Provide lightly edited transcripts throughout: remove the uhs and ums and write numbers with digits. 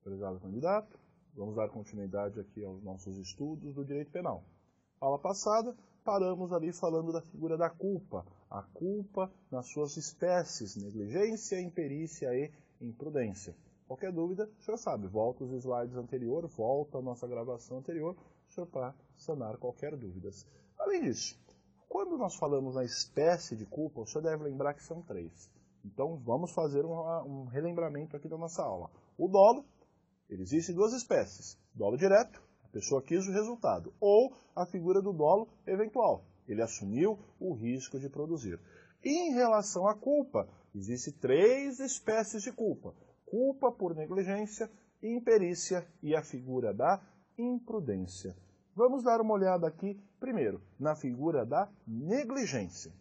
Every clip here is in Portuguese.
Prezado candidato, vamos dar continuidade aqui aos nossos estudos do direito penal. Aula passada, paramos ali falando da figura da culpa. A culpa nas suas espécies, negligência, imperícia e imprudência. Qualquer dúvida, o senhor sabe, volta os slides anteriores, volta a nossa gravação anterior, o senhor para sanar qualquer dúvida. Além disso, quando nós falamos na espécie de culpa, o senhor deve lembrar que são 3. Então, vamos fazer um relembramento aqui da nossa aula. O dolo, ele existe em 2 espécies. Dolo direto, a pessoa quis o resultado. Ou a figura do dolo eventual. Ele assumiu o risco de produzir. Em relação à culpa, existem 3 espécies de culpa. Culpa por negligência, imperícia e a figura da imprudência. Vamos dar uma olhada aqui, primeiro, na figura da negligência.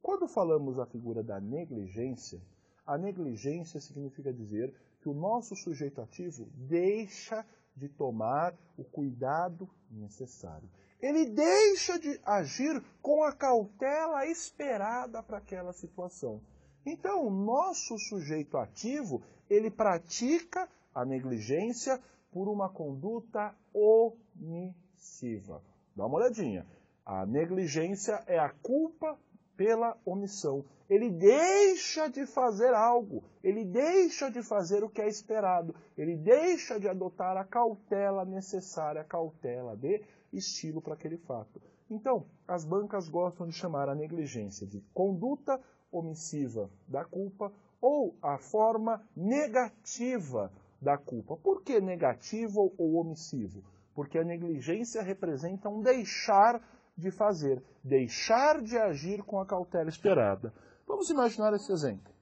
Quando falamos a figura da negligência, a negligência significa dizer que o nosso sujeito ativo deixa de tomar o cuidado necessário. Ele deixa de agir com a cautela esperada para aquela situação. Então, o nosso sujeito ativo, ele pratica a negligência por uma conduta omissiva. Dá uma olhadinha. A negligência é a culpa pela omissão. Ele deixa de fazer algo, ele deixa de fazer o que é esperado, ele deixa de adotar a cautela necessária, a cautela de estilo para aquele fato. Então, as bancas gostam de chamar a negligência de conduta omissiva da culpa ou a forma negativa da culpa. Por que negativo ou omissivo? Porque a negligência representa um deixar de fazer, deixar de agir com a cautela esperada. Vamos imaginar esse exemplo.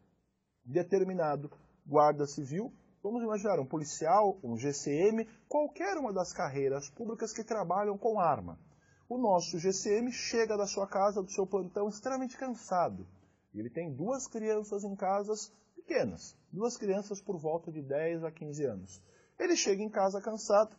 Determinado guarda civil, vamos imaginar um policial, um GCM, qualquer uma das carreiras públicas que trabalham com arma. O nosso GCM chega da sua casa, do seu plantão, extremamente cansado. Ele tem 2 crianças em casas pequenas, 2 crianças por volta de 10 a 15 anos. Ele chega em casa cansado.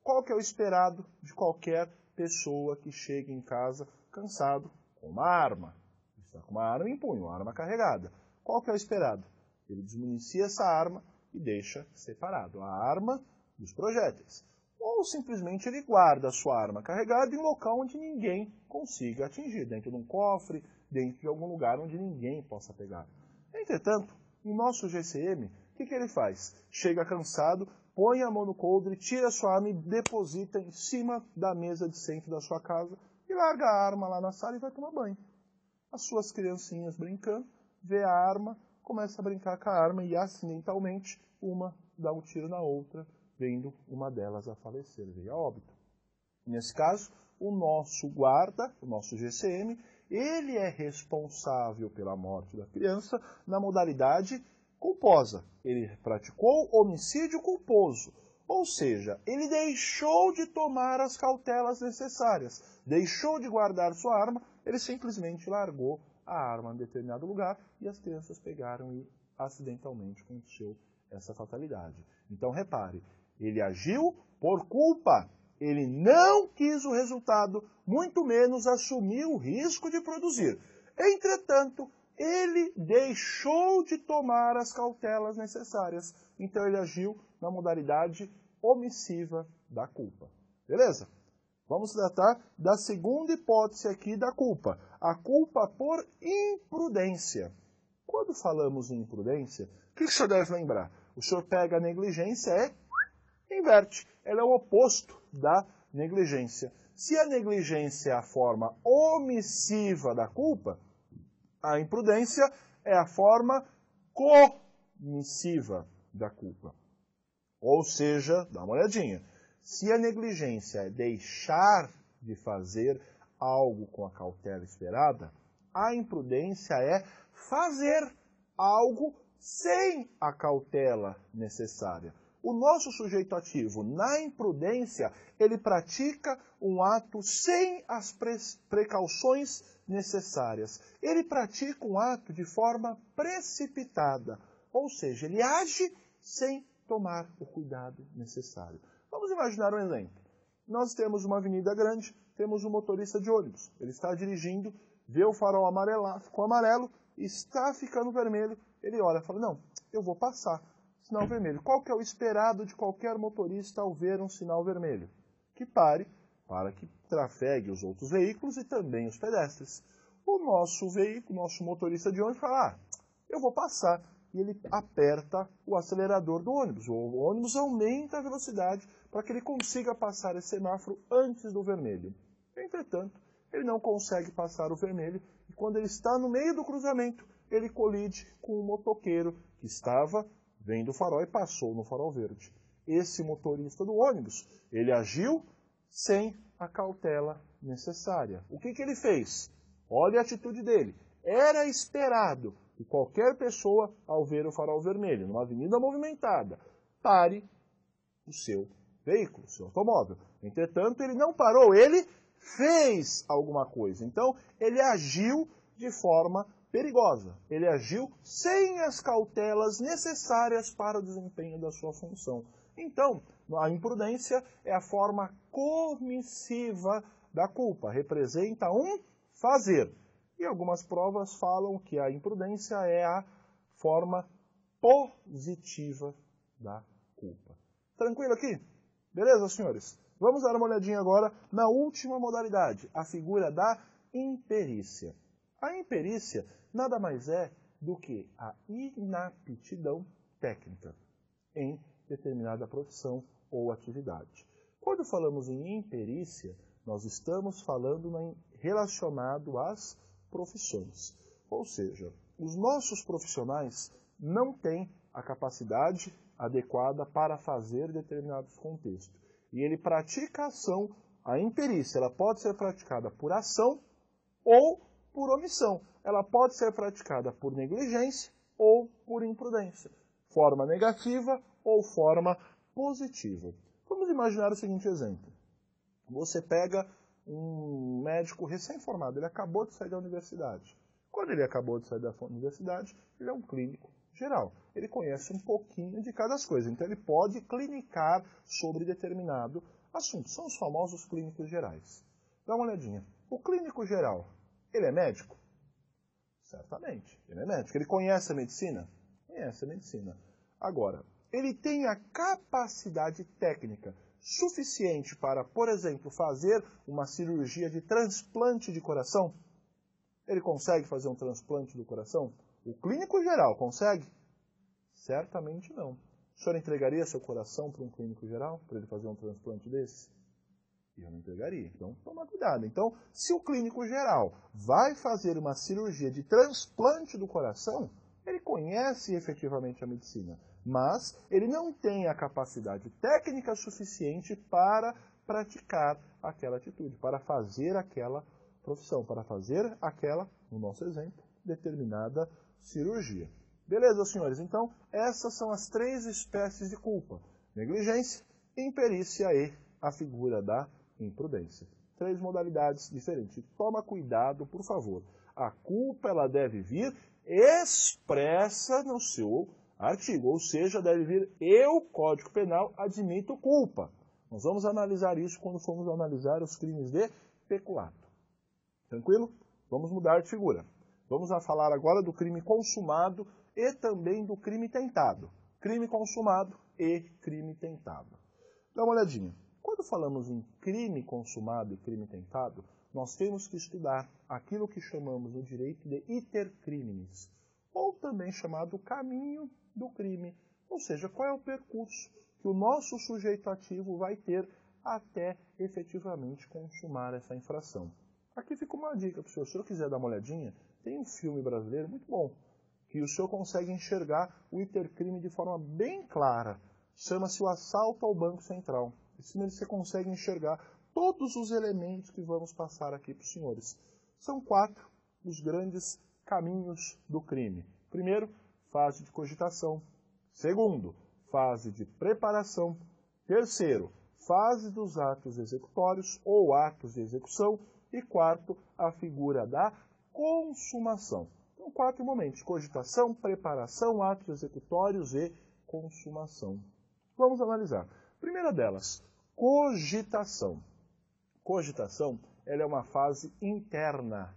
Qual que é o esperado de qualquer pessoa que chega em casa cansado com uma arma? Está com uma arma em punho, uma arma carregada. Qual que é o esperado? Ele desmunicia essa arma e deixa separado a arma dos projéteis. Ou simplesmente ele guarda a sua arma carregada em um local onde ninguém consiga atingir, dentro de um cofre, dentro de algum lugar onde ninguém possa pegar. Entretanto, o nosso GCM, o que ele faz? Chega cansado, põe a mão no coldre, tira a sua arma e deposita em cima da mesa de centro da sua casa e larga a arma lá na sala e vai tomar banho. As suas criancinhas brincando, vê a arma, começa a brincar com a arma e acidentalmente uma dá um tiro na outra, vendo uma delas a falecer, veio a óbito. Nesse caso, o nosso guarda, o nosso GCM, ele é responsável pela morte da criança na modalidade culposa. Ele praticou homicídio culposo, ou seja, ele deixou de tomar as cautelas necessárias, deixou de guardar sua arma, ele simplesmente largou a arma em determinado lugar e as crianças pegaram e acidentalmente aconteceu essa fatalidade. Então repare, ele agiu por culpa, ele não quis o resultado, muito menos assumiu o risco de produzir. Entretanto, ele deixou de tomar as cautelas necessárias. Então ele agiu na modalidade omissiva da culpa. Beleza? Vamos tratar da segunda hipótese aqui da culpa. A culpa por imprudência. Quando falamos em imprudência, o que o senhor deve lembrar? O senhor pega a negligência e inverte. Ela é o oposto da negligência. Se a negligência é a forma omissiva da culpa, a imprudência é a forma comissiva da culpa. Ou seja, dá uma olhadinha, se a negligência é deixar de fazer algo com a cautela esperada, a imprudência é fazer algo sem a cautela necessária. O nosso sujeito ativo, na imprudência, ele pratica um ato sem as precauções necessárias. Ele pratica um ato de forma precipitada, ou seja, ele age sem tomar o cuidado necessário. Vamos imaginar um exemplo. Nós temos uma avenida grande, temos um motorista de ônibus. Ele está dirigindo, vê o farol amarelo, ficou amarelo, está ficando vermelho. Ele olha e fala, não, eu vou passar. sinal vermelho. Qual que é o esperado de qualquer motorista ao ver um sinal vermelho? Que pare para que trafegue os outros veículos e também os pedestres. O nosso veículo, nosso motorista de ônibus fala, eu vou passar. E ele aperta o acelerador do ônibus. O ônibus aumenta a velocidade para que ele consiga passar esse semáforo antes do vermelho. Entretanto, ele não consegue passar o vermelho e quando ele está no meio do cruzamento, ele colide com um motoqueiro que estava vendo o farol e passou no farol verde. Esse motorista do ônibus, ele agiu sem a cautela necessária. O que ele fez? Olha a atitude dele. Era esperado que qualquer pessoa, ao ver o farol vermelho numa avenida movimentada, pare o seu veículo, o seu automóvel. Entretanto, ele não parou, ele fez alguma coisa. Então, ele agiu de forma perigosa. Ele agiu sem as cautelas necessárias para o desempenho da sua função. Então, a imprudência é a forma comissiva da culpa. Representa um fazer. E algumas provas falam que a imprudência é a forma positiva da culpa. Tranquilo aqui? Beleza, senhores? Vamos dar uma olhadinha agora na última modalidade, a figura da imperícia. A imperícia nada mais é do que a inaptidão técnica em determinada profissão ou atividade. Quando falamos em imperícia, nós estamos falando relacionado às profissões. Ou seja, os nossos profissionais não têm a capacidade adequada para fazer determinados contextos. E ele pratica a ação, a imperícia, ela pode ser praticada por ação ou por omissão. Ela pode ser praticada por negligência ou por imprudência. Forma negativa ou forma positiva. Vamos imaginar o seguinte exemplo. Você pega um médico recém-formado, ele acabou de sair da universidade. Quando ele acabou de sair da universidade, ele é um clínico geral. Ele conhece um pouquinho de cada coisa, então ele pode clinicar sobre determinado assunto. São os famosos clínicos gerais. Dá uma olhadinha. O clínico geral, ele é médico? Certamente, ele é médico. Ele conhece a medicina? Conhece a medicina. Agora, ele tem a capacidade técnica suficiente para, por exemplo, fazer uma cirurgia de transplante de coração? Ele consegue fazer um transplante do coração? O clínico geral consegue? Certamente não. O senhor entregaria seu coração para um clínico geral, para ele fazer um transplante desse? Eu não entregaria. Então, toma cuidado. Então, se o clínico geral vai fazer uma cirurgia de transplante do coração, ele conhece efetivamente a medicina, mas ele não tem a capacidade técnica suficiente para praticar aquela atitude, para fazer aquela profissão, para fazer aquela, no nosso exemplo, determinada cirurgia. Beleza, senhores? Então, essas são as três espécies de culpa: negligência, imperícia e a figura da imprudência. Três modalidades diferentes. Toma cuidado, por favor. A culpa ela deve vir expressa no seu artigo, ou seja, deve vir eu, Código Penal, admito culpa. Nós vamos analisar isso quando formos analisar os crimes de peculato. Tranquilo? Vamos mudar de figura. Vamos falar agora do crime consumado e também do crime tentado. Crime consumado e crime tentado. Dá uma olhadinha. Quando falamos em crime consumado e crime tentado, nós temos que estudar aquilo que chamamos no direito de iter criminis, ou também chamado caminho do crime, ou seja, qual é o percurso que o nosso sujeito ativo vai ter até efetivamente consumar essa infração. Aqui fica uma dica para o senhor. Se o senhor quiser dar uma olhadinha, tem um filme brasileiro muito bom, que o senhor consegue enxergar o iter crime de forma bem clara. Chama-se O Assalto ao Banco Central. Esse filme você consegue enxergar todos os elementos que vamos passar aqui para os senhores. São 4 os grandes caminhos do crime. Primeiro, fase de cogitação. Segundo, fase de preparação. Terceiro, fase dos atos executórios ou atos de execução. E quarto, a figura da consumação. Então, 4 momentos: cogitação, preparação, atos executórios e consumação. Vamos analisar. Primeira delas, cogitação. Cogitação, ela é uma fase interna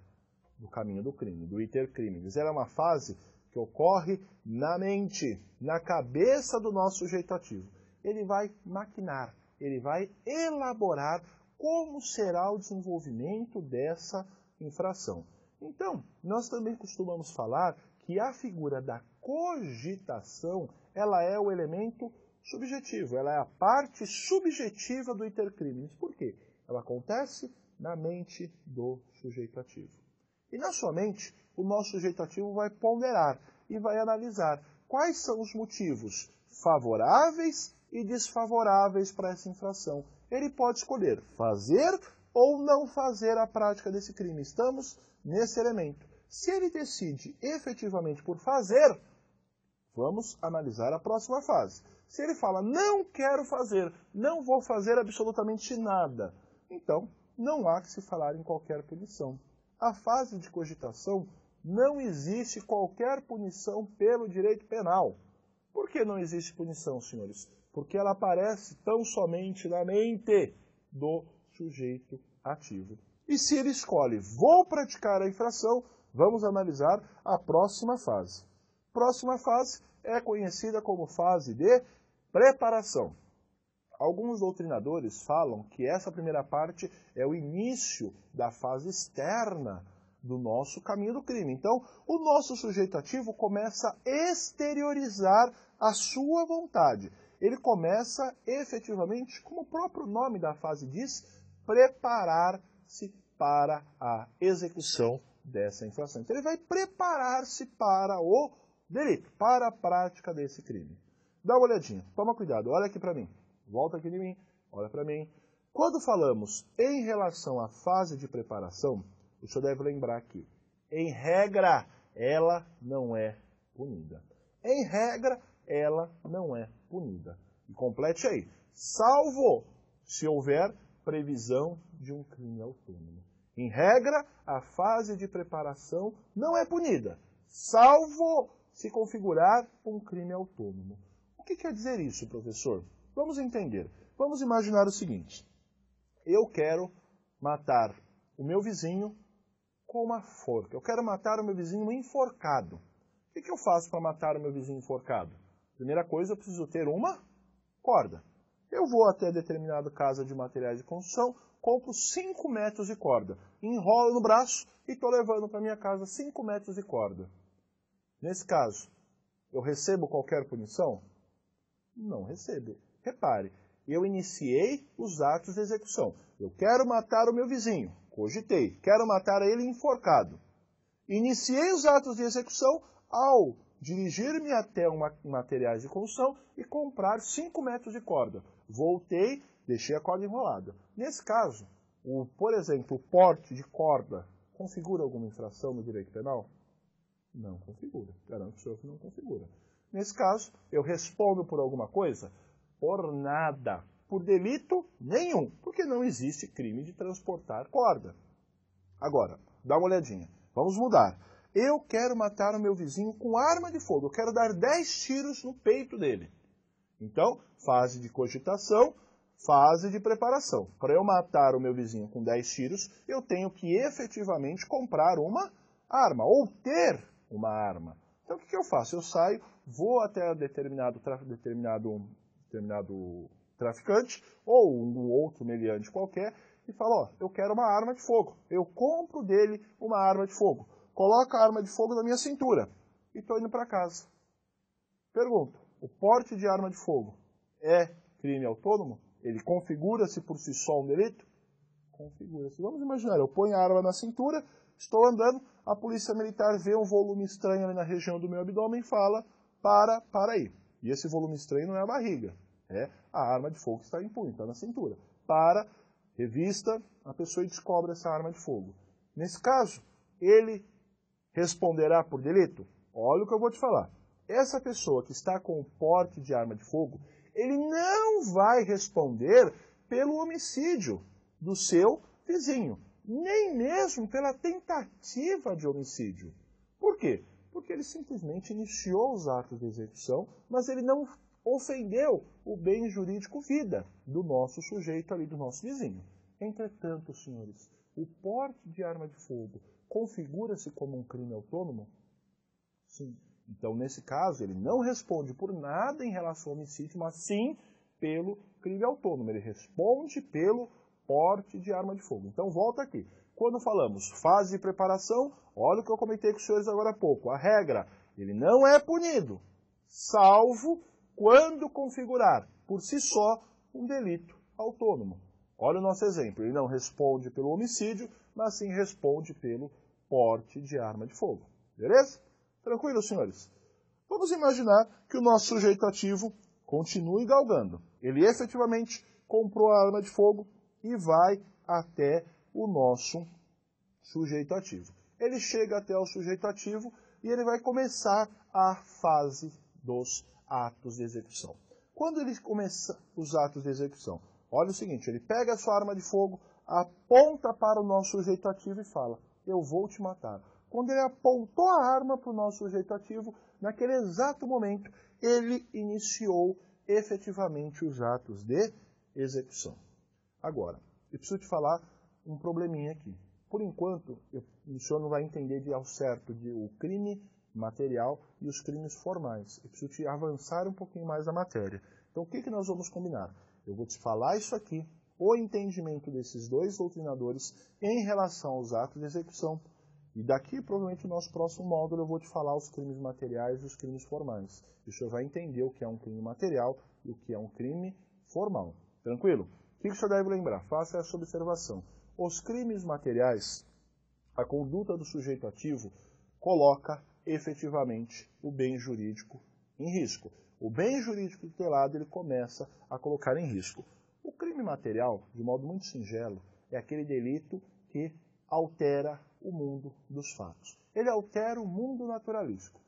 do caminho do crime, do iter criminis. Ela é uma fase que ocorre na mente, na cabeça do nosso sujeito ativo. Ele vai maquinar, ele vai elaborar como será o desenvolvimento dessa infração. Então, nós também costumamos falar que a figura da cogitação, ela é o elemento subjetivo, ela é a parte subjetiva do intercrimes. Por quê? Ela acontece na mente do sujeito ativo. E na sua mente, o nosso sujeito ativo vai ponderar e vai analisar quais são os motivos favoráveis e desfavoráveis para essa infração. Ele pode escolher fazer ou não fazer a prática desse crime. Estamos nesse elemento. Se ele decide efetivamente por fazer, vamos analisar a próxima fase. Se ele fala, não quero fazer, não vou fazer absolutamente nada, então não há que se falar em qualquer punição. A fase de cogitação não existe qualquer punição pelo direito penal. Por que não existe punição, senhores? Porque ela aparece tão somente na mente do sujeito ativo. E se ele escolhe, vou praticar a infração, vamos analisar a próxima fase. Próxima fase é conhecida como fase de preparação. Alguns doutrinadores falam que essa primeira parte é o início da fase externa do nosso caminho do crime. Então, o nosso sujeito ativo começa a exteriorizar a sua vontade. Ele começa efetivamente, como o próprio nome da fase diz, preparar-se para a execução dessa infração. Então, ele vai preparar-se para o delito, para a prática desse crime. Dá uma olhadinha, toma cuidado, olha aqui para mim. Volta aqui em mim, olha para mim. Quando falamos em relação à fase de preparação, o senhor deve lembrar que, em regra, ela não é punida. Em regra, ela não é punida. E complete aí. Salvo se houver previsão de um crime autônomo. Em regra, a fase de preparação não é punida, salvo se configurar um crime autônomo. O que quer dizer isso, professor? Vamos entender. Vamos imaginar o seguinte. Eu quero matar o meu vizinho com uma forca. Eu quero matar o meu vizinho enforcado. O que eu faço para matar o meu vizinho enforcado? Primeira coisa, eu preciso ter uma corda. Eu vou até determinada casa de materiais de construção, compro 5 metros de corda, enrolo no braço e estou levando para minha casa 5 metros de corda. Nesse caso, eu recebo qualquer punição? Não recebo. Repare, eu iniciei os atos de execução. Eu quero matar o meu vizinho, cogitei, quero matar ele enforcado. Iniciei os atos de execução ao dirigir-me até materiais de construção e comprar 5 metros de corda. Voltei, deixei a corda enrolada. Nesse caso, por exemplo, o porte de corda configura alguma infração no direito penal? Não configura. Garanto para o senhor que não configura. Nesse caso, eu respondo por alguma coisa? Por nada. Por delito nenhum. Porque não existe crime de transportar corda. Agora, dá uma olhadinha. Vamos mudar. Eu quero matar o meu vizinho com arma de fogo. Eu quero dar 10 tiros no peito dele. Então, fase de cogitação, fase de preparação. Para eu matar o meu vizinho com 10 tiros, eu tenho que efetivamente comprar uma arma, ou ter uma arma. Então, o que eu faço? Eu saio, vou até determinado traficante, ou um outro meliante qualquer, e falo, ó, eu quero uma arma de fogo. Eu compro dele uma arma de fogo. Coloco a arma de fogo na minha cintura e estou indo para casa. Pergunto, o porte de arma de fogo é crime autônomo? Ele configura-se por si só um delito? Configura-se. Vamos imaginar, eu ponho a arma na cintura, estou andando, a polícia militar vê um volume estranho ali na região do meu abdômen e fala, para aí. E esse volume estranho não é a barriga, é a arma de fogo que está em punho, está na cintura. Para, revista a pessoa e descobre essa arma de fogo. Nesse caso, ele responderá por delito? Olha o que eu vou te falar. Essa pessoa que está com o porte de arma de fogo, ele não vai responder pelo homicídio do seu vizinho, nem mesmo pela tentativa de homicídio. Por quê? Porque ele simplesmente iniciou os atos de execução, mas ele não ofendeu o bem jurídico vida do nosso sujeito ali, do nosso vizinho. Entretanto, senhores, o porte de arma de fogo configura-se como um crime autônomo? Sim. Então, nesse caso, ele não responde por nada em relação ao homicídio, mas sim pelo crime autônomo. Ele responde pelo porte de arma de fogo. Então, volta aqui. Quando falamos fase de preparação, olha o que eu comentei com os senhores agora há pouco. A regra, ele não é punido, salvo quando configurar, por si só, um delito autônomo. Olha o nosso exemplo. Ele não responde pelo homicídio, mas sim responde pelo porte de arma de fogo. Beleza? Tranquilo, senhores? Vamos imaginar que o nosso sujeito ativo continue galgando. Ele efetivamente comprou a arma de fogo e vai até o nosso sujeito ativo. Ele chega até o sujeito ativo e ele vai começar a fase dos atos de execução. Quando ele começa os atos de execução, olha o seguinte, ele pega a sua arma de fogo, aponta para o nosso sujeito ativo e fala, eu vou te matar. Quando ele apontou a arma para o nosso sujeito ativo, naquele exato momento, ele iniciou efetivamente os atos de execução. Agora, eu preciso te falar um probleminha aqui. Por enquanto, o senhor não vai entender ao certo o crime material e os crimes formais. Eu preciso te avançar um pouquinho mais a matéria. Então, o que nós vamos combinar? Eu vou te falar isso aqui, o entendimento desses dois doutrinadores em relação aos atos de execução. E daqui, provavelmente, no nosso próximo módulo, eu vou te falar os crimes materiais e os crimes formais. E o senhor vai entender o que é um crime material e o que é um crime formal. Tranquilo? O que o senhor deve lembrar? Faça essa observação. Os crimes materiais, a conduta do sujeito ativo coloca efetivamente o bem jurídico em risco. O bem jurídico tutelado ele começa a colocar em risco. O crime material, de modo muito singelo, é aquele delito que altera o mundo dos fatos. Ele altera o mundo naturalístico.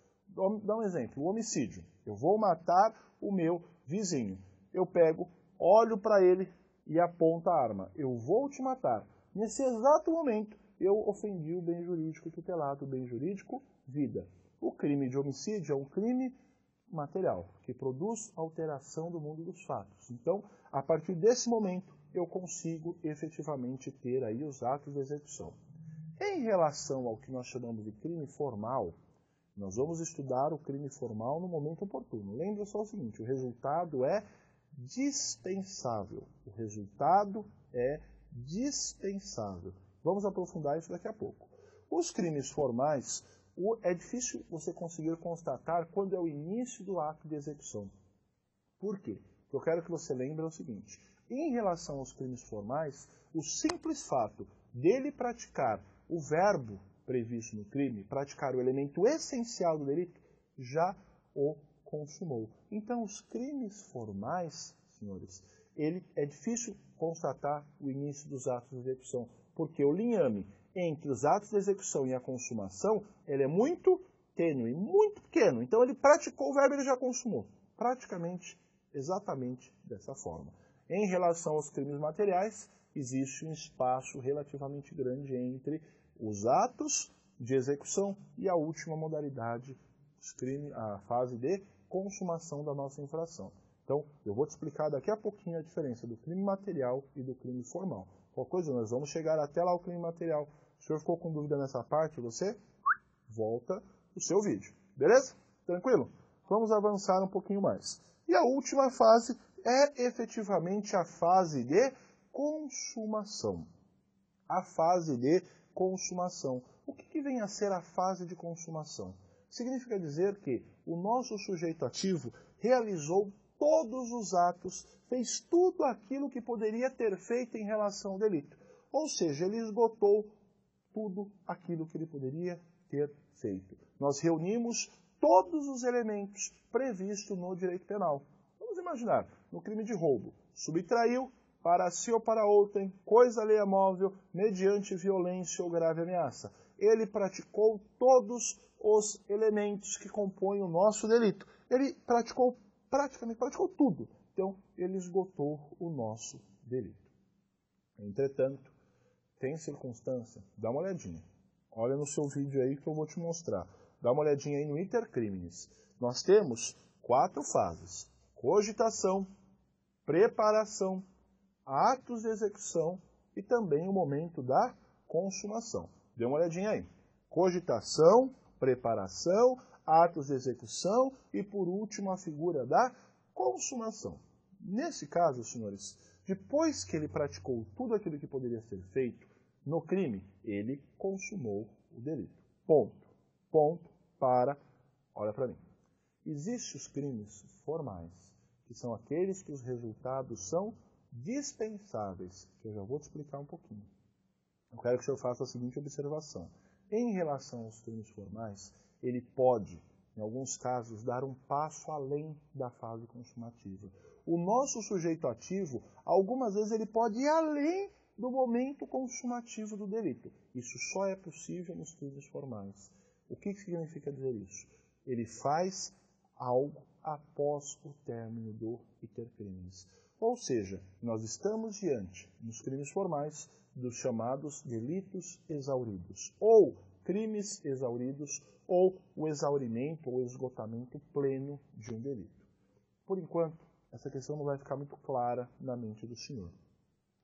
Dá um exemplo, o homicídio. Eu vou matar o meu vizinho. Eu pego, olho para ele e aponto a arma. Eu vou te matar. Nesse exato momento, eu ofendi o bem jurídico tutelado, o bem jurídico vida. O crime de homicídio é um crime material, que produz alteração do mundo dos fatos. Então, a partir desse momento, eu consigo efetivamente ter aí os atos de execução. Em relação ao que nós chamamos de crime formal, nós vamos estudar o crime formal no momento oportuno. Lembra só o seguinte, o resultado é dispensável. O resultado é dispensável. Vamos aprofundar isso daqui a pouco. Os crimes formais, é difícil você conseguir constatar quando é o início do ato de execução. Por quê? O que eu quero que você lembre é o seguinte, em relação aos crimes formais, o simples fato dele praticar o verbo previsto no crime, praticar o elemento essencial do delito, já o consumou. Então, os crimes formais, senhores, é difícil constatar o início dos atos de execução, porque o linhame entre os atos de execução e a consumação, ele é muito tênue, muito pequeno. Então, ele praticou o verbo e ele já consumou. Praticamente, exatamente dessa forma. Em relação aos crimes materiais, existe um espaço relativamente grande entre os atos de execução e a última modalidade, a fase de consumação da nossa infração. Então, eu vou te explicar daqui a pouquinho a diferença do crime material e do crime formal. Qualquer coisa, nós vamos chegar até lá o crime material. Se o senhor ficou com dúvida nessa parte, você volta o seu vídeo. Beleza? Tranquilo? Vamos avançar um pouquinho mais. E a última fase é efetivamente a fase de consumação. A fase de consumação. O que vem a ser a fase de consumação? Significa dizer que o nosso sujeito ativo realizou todos os atos, fez tudo aquilo que poderia ter feito em relação ao delito. Ou seja, ele esgotou tudo aquilo que ele poderia ter feito. Nós reunimos todos os elementos previstos no direito penal. Vamos imaginar, no crime de roubo, subtraiu para si ou para outrem, coisa alheia móvel, mediante violência ou grave ameaça. Ele praticou todos os elementos que compõem o nosso delito. Ele praticamente praticou tudo. Então, ele esgotou o nosso delito. Entretanto, tem circunstância, dá uma olhadinha. Olha no seu vídeo aí que eu vou te mostrar. Dá uma olhadinha aí no intercrimes. Nós temos 4 fases. Cogitação, preparação, atos de execução e também o momento da consumação. Dê uma olhadinha aí. Cogitação, preparação, atos de execução e, por último, a figura da consumação. Nesse caso, senhores, depois que ele praticou tudo aquilo que poderia ser feito no crime, ele consumou o delito. Ponto. Ponto para... Olha para mim. Existem os crimes formais, que são aqueles que os resultados são dispensáveis, que eu já vou te explicar um pouquinho. Eu quero que o senhor faça a seguinte observação. Em relação aos crimes formais, ele pode, em alguns casos, dar um passo além da fase consumativa. O nosso sujeito ativo, algumas vezes, ele pode ir além do momento consumativo do delito. Isso só é possível nos crimes formais. O que significa dizer isso? Ele faz algo após o término do iter criminis. Ou seja, nós estamos diante, nos crimes formais, dos chamados delitos exauridos, ou crimes exauridos, ou o exaurimento ou esgotamento pleno de um delito. Por enquanto, essa questão não vai ficar muito clara na mente do senhor.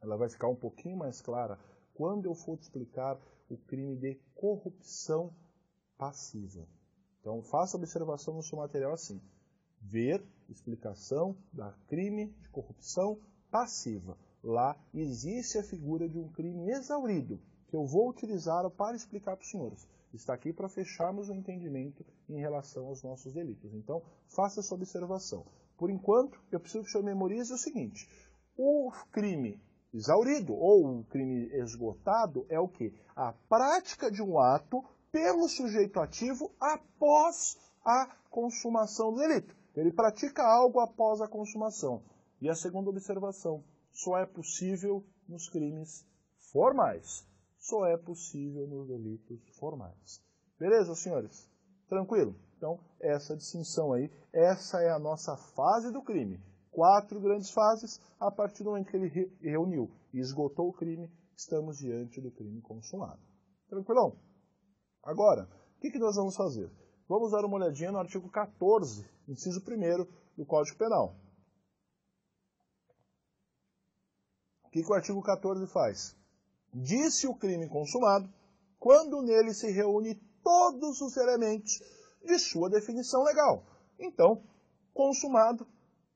Ela vai ficar um pouquinho mais clara quando eu for te explicar o crime de corrupção passiva. Então, faça observação no seu material assim. Ver, explicação da crime de corrupção passiva. Lá existe a figura de um crime exaurido, que eu vou utilizar para explicar para os senhores. Está aqui para fecharmos o entendimento em relação aos nossos delitos. Então, faça essa observação. Por enquanto, eu preciso que o senhor memorize o seguinte. O crime exaurido, ou o crime esgotado, é o quê? A prática de um ato pelo sujeito ativo após a consumação do delito. Ele pratica algo após a consumação. E a segunda observação, só é possível nos crimes formais. Só é possível nos delitos formais. Beleza, senhores? Tranquilo? Então, essa distinção aí, essa é a nossa fase do crime. 4 grandes fases, a partir do momento que ele reuniu e esgotou o crime, estamos diante do crime consumado. Tranquilão? Agora, o que nós vamos fazer? Vamos dar uma olhadinha no artigo 14, inciso 1º do Código Penal. O que o artigo 14 faz? Diz-se o crime consumado quando nele se reúne todos os elementos de sua definição legal. Então, consumado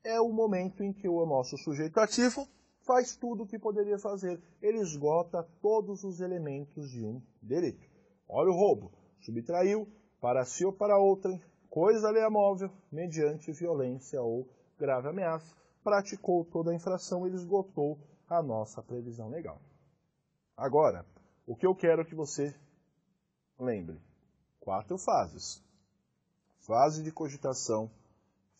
é o momento em que o nosso sujeito ativo faz tudo o que poderia fazer. Ele esgota todos os elementos de um delito. Olha o roubo. Subtraiu, para si ou para outrem, coisa alheia-móvel, mediante violência ou grave ameaça, praticou toda a infração, ele esgotou a nossa previsão legal. Agora, o que eu quero que você lembre? 4 fases. Fase de cogitação,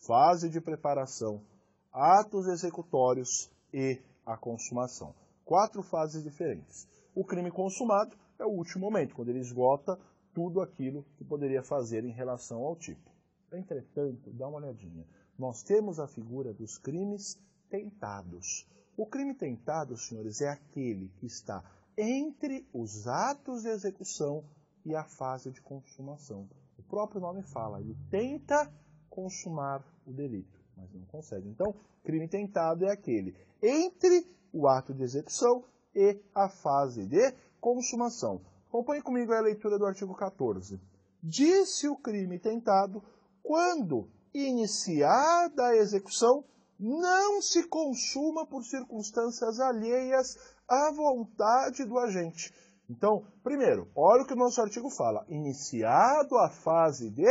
fase de preparação, atos executórios e a consumação. 4 fases diferentes. O crime consumado é o último momento, quando ele esgota tudo aquilo que poderia fazer em relação ao tipo. Entretanto, dá uma olhadinha. Nós temos a figura dos crimes tentados. O crime tentado, senhores, é aquele que está entre os atos de execução e a fase de consumação. O próprio nome fala, ele tenta consumar o delito, mas não consegue. Então, crime tentado é aquele entre o ato de execução e a fase de consumação. Acompanhe comigo a leitura do artigo 14. Disse o crime tentado quando, iniciada a execução, não se consuma por circunstâncias alheias à vontade do agente. Então, primeiro, olha o que o nosso artigo fala. Iniciado a fase de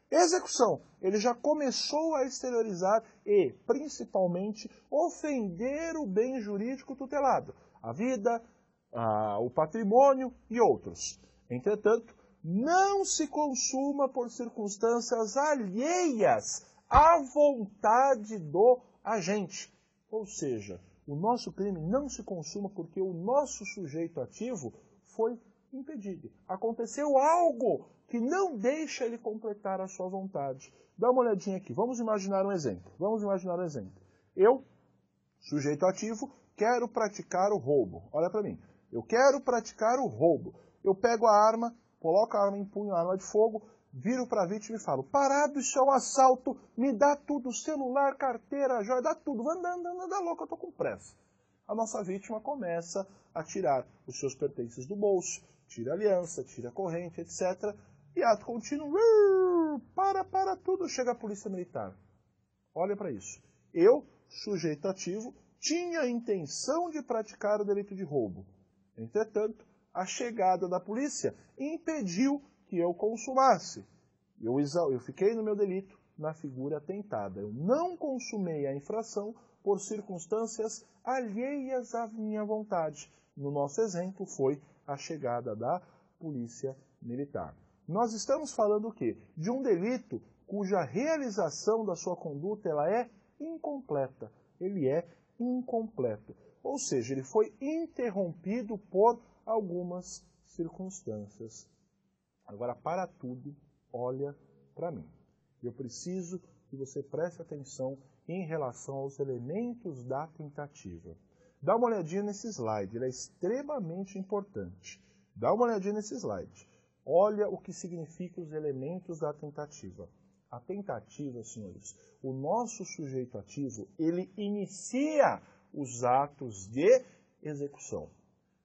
execução, ele já começou a exteriorizar e, principalmente, ofender o bem jurídico tutelado, a vida, o patrimônio e outros. Entretanto, não se consuma por circunstâncias alheias à vontade do agente. Ou seja, o nosso crime não se consuma porque o nosso sujeito ativo foi impedido. Aconteceu algo que não deixa ele completar a sua vontade. Dá uma olhadinha aqui. Vamos imaginar um exemplo. Eu, sujeito ativo, quero praticar o roubo. Olha para mim. Eu quero praticar o roubo. Eu pego a arma, coloco a arma em punho, a arma de fogo, viro para a vítima e falo, parado, isso é um assalto, me dá tudo, celular, carteira, joia, dá tudo, anda louco, eu tô com pressa. A nossa vítima começa a tirar os seus pertences do bolso, tira a aliança, tira a corrente, etc. E ato contínuo, para tudo, chega a polícia militar. Olha para isso. Eu, sujeito ativo, tinha a intenção de praticar o delito de roubo. Entretanto, a chegada da polícia impediu que eu consumasse. Eu fiquei no meu delito na figura tentada. Eu não consumei a infração por circunstâncias alheias à minha vontade. No nosso exemplo, foi a chegada da polícia militar. Nós estamos falando o quê? De um delito cuja realização da sua conduta ela é incompleta. Ele é incompleto. Ou seja, ele foi interrompido por algumas circunstâncias. Agora, para tudo, olha para mim. Eu preciso que você preste atenção em relação aos elementos da tentativa. Dá uma olhadinha nesse slide, ele é extremamente importante. Dá uma olhadinha nesse slide. Olha o que significam os elementos da tentativa. A tentativa, senhores, o nosso sujeito ativo, ele inicia os atos de execução.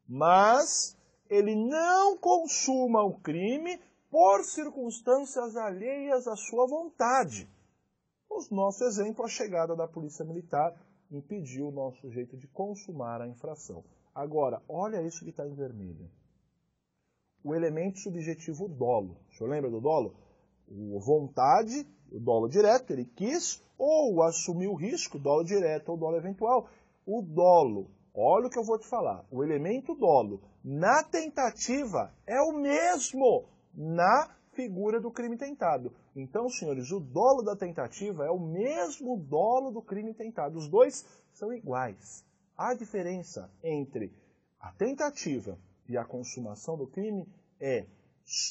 Mas ele não consuma o crime por circunstâncias alheias à sua vontade. O nosso exemplo, a chegada da polícia militar impediu o nosso sujeito de consumar a infração. Agora, olha isso que está em vermelho. O elemento subjetivo dolo. O senhor lembra do dolo? O vontade, o dolo direto, ele quis, ou assumiu o risco, dolo direto ou dolo eventual. O dolo, olha o que eu vou te falar, o elemento dolo na tentativa é o mesmo na figura do crime tentado. Então, senhores, o dolo da tentativa é o mesmo dolo do crime tentado. Os dois são iguais. A diferença entre a tentativa e a consumação do crime é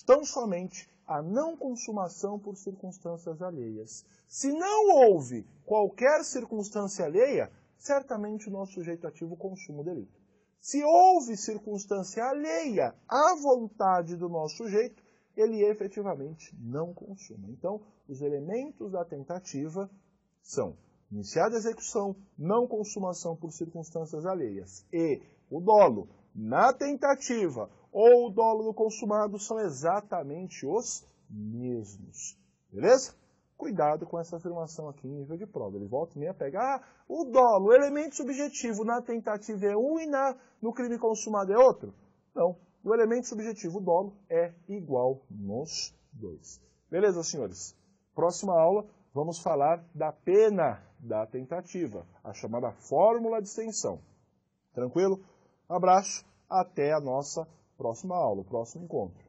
tão somente a não consumação por circunstâncias alheias. Se não houve qualquer circunstância alheia, certamente o nosso sujeito ativo consuma o delito. Se houve circunstância alheia à vontade do nosso sujeito, ele efetivamente não consuma. Então, os elementos da tentativa são iniciada a execução, não consumação por circunstâncias alheias e o dolo na tentativa ou o dolo do consumado são exatamente os mesmos. Beleza? Cuidado com essa afirmação aqui em nível de prova. Ele volta e meia pega, o dolo, o elemento subjetivo na tentativa é um e no crime consumado é outro? Não. O elemento subjetivo, o dolo, é igual nos dois. Beleza, senhores? Próxima aula, vamos falar da pena da tentativa, a chamada fórmula de extensão. Tranquilo? Abraço, até a nossa próxima aula, o próximo encontro.